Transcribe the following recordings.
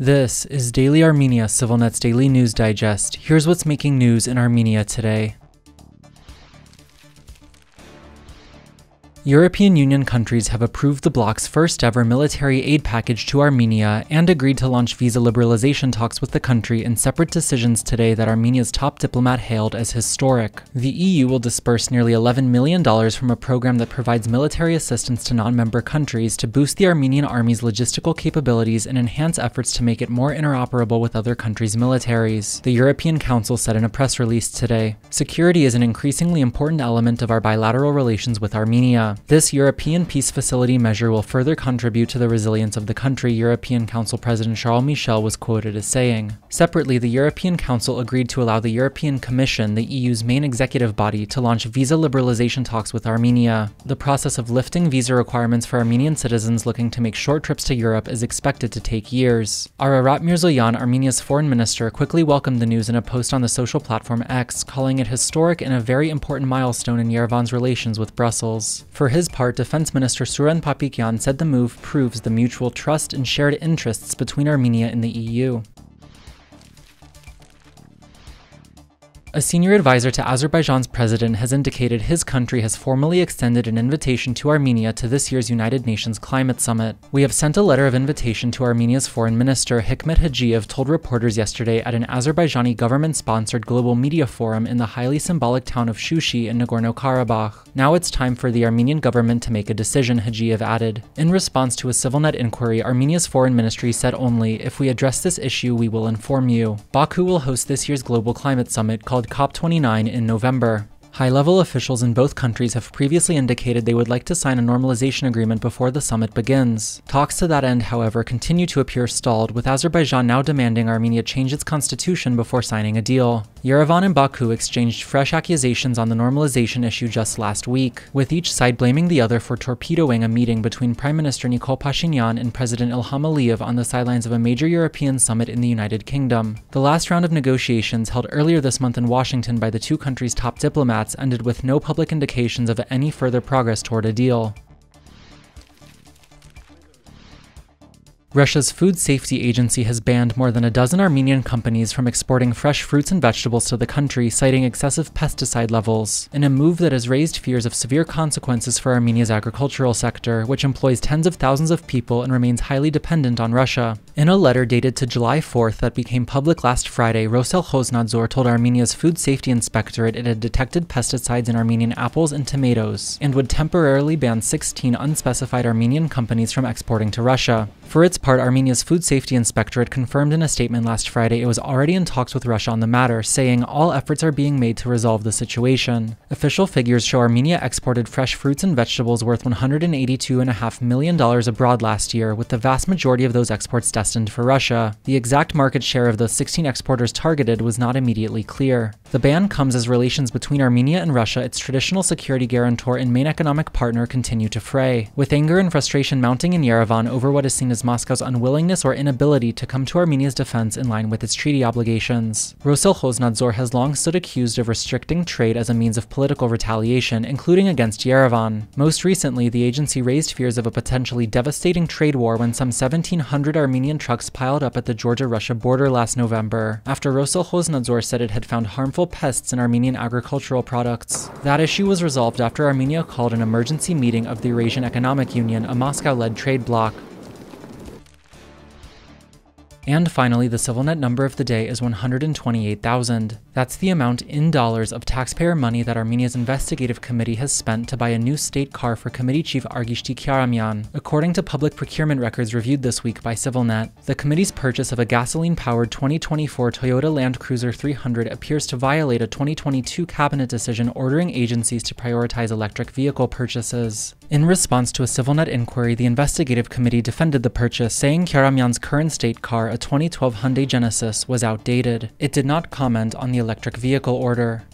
This is Daily Armenia, CivilNet's daily news digest. Here's what's making news in Armenia today. European Union countries have approved the bloc's first ever military aid package to Armenia and agreed to launch visa liberalization talks with the country in separate decisions today that Armenia's top diplomat hailed as historic. The EU will disperse nearly $11 million from a program that provides military assistance to non-member countries to boost the Armenian army's logistical capabilities and enhance efforts to make it more interoperable with other countries' militaries, the European Council said in a press release today. Security is an increasingly important element of our bilateral relations with Armenia. This European Peace Facility measure will further contribute to the resilience of the country, European Council President Charles Michel was quoted as saying. Separately, the European Council agreed to allow the European Commission, the EU's main executive body, to launch visa liberalization talks with Armenia. The process of lifting visa requirements for Armenian citizens looking to make short trips to Europe is expected to take years. Ararat Mirzoyan, Armenia's foreign minister, quickly welcomed the news in a post on the social platform X, calling it historic and a very important milestone in Yerevan's relations with Brussels. For his part, Defense Minister Suren Papikyan said the move proves the mutual trust and shared interests between Armenia and the EU. A senior advisor to Azerbaijan's president has indicated his country has formally extended an invitation to Armenia to this year's United Nations Climate Summit. We have sent a letter of invitation to Armenia's foreign minister, Hikmet Hajiyev, told reporters yesterday at an Azerbaijani government-sponsored global media forum in the highly symbolic town of Shushi in Nagorno-Karabakh. Now it's time for the Armenian government to make a decision, Hajiyev added. In response to a CivilNet inquiry, Armenia's foreign ministry said only, "If we address this issue, we will inform you." Baku will host this year's global climate summit called COP29 in November. High-level officials in both countries have previously indicated they would like to sign a normalization agreement before the summit begins. Talks to that end, however, continue to appear stalled, with Azerbaijan now demanding Armenia change its constitution before signing a deal. Yerevan and Baku exchanged fresh accusations on the normalization issue just last week, with each side blaming the other for torpedoing a meeting between Prime Minister Nikol Pashinyan and President Ilham Aliyev on the sidelines of a major European summit in the United Kingdom. The last round of negotiations, held earlier this month in Washington by the two countries' top diplomats, ended with no public indications of any further progress toward a deal. Russia's Food Safety Agency has banned more than a dozen Armenian companies from exporting fresh fruits and vegetables to the country, citing excessive pesticide levels, in a move that has raised fears of severe consequences for Armenia's agricultural sector, which employs tens of thousands of people and remains highly dependent on Russia. In a letter dated to July 4th that became public last Friday, Roselkhoznadzor told Armenia's Food Safety Inspectorate it had detected pesticides in Armenian apples and tomatoes, and would temporarily ban 16 unspecified Armenian companies from exporting to Russia. For its part, Armenia's Food Safety Inspectorate confirmed in a statement last Friday it was already in talks with Russia on the matter, saying all efforts are being made to resolve the situation. Official figures show Armenia exported fresh fruits and vegetables worth $182.5 million abroad last year, with the vast majority of those exports destined for Russia. The exact market share of the 16 exporters targeted was not immediately clear. The ban comes as relations between Armenia and Russia, its traditional security guarantor and main economic partner, continue to fray, with anger and frustration mounting in Yerevan over what is seen as Moscow's unwillingness or inability to come to Armenia's defense in line with its treaty obligations. Roselkhoznadzor has long stood accused of restricting trade as a means of political retaliation, including against Yerevan. Most recently, the agency raised fears of a potentially devastating trade war when some 1,700 Armenian trucks piled up at the Georgia-Russia border last November, after Roselkhoznadzor said it had found harmful pests in Armenian agricultural products. That issue was resolved after Armenia called an emergency meeting of the Eurasian Economic Union, a Moscow-led trade bloc. And finally, the CivilNet number of the day is 128,000. That's the amount in dollars of taxpayer money that Armenia's investigative committee has spent to buy a new state car for committee chief Argishti Kyaramyan, according to public procurement records reviewed this week by CivilNet. The committee's purchase of a gasoline-powered 2024 Toyota Land Cruiser 300 appears to violate a 2022 cabinet decision ordering agencies to prioritize electric vehicle purchases. In response to a CivilNet inquiry, the investigative committee defended the purchase, saying Kyaramyan's current state car, a 2012 Hyundai Genesis, was outdated. It did not comment on the electric vehicle order.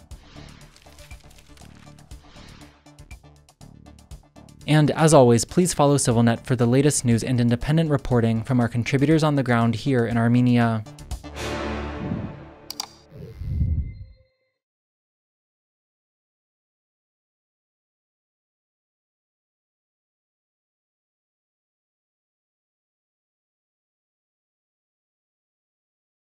And as always, please follow CivilNet for the latest news and independent reporting from our contributors on the ground here in Armenia.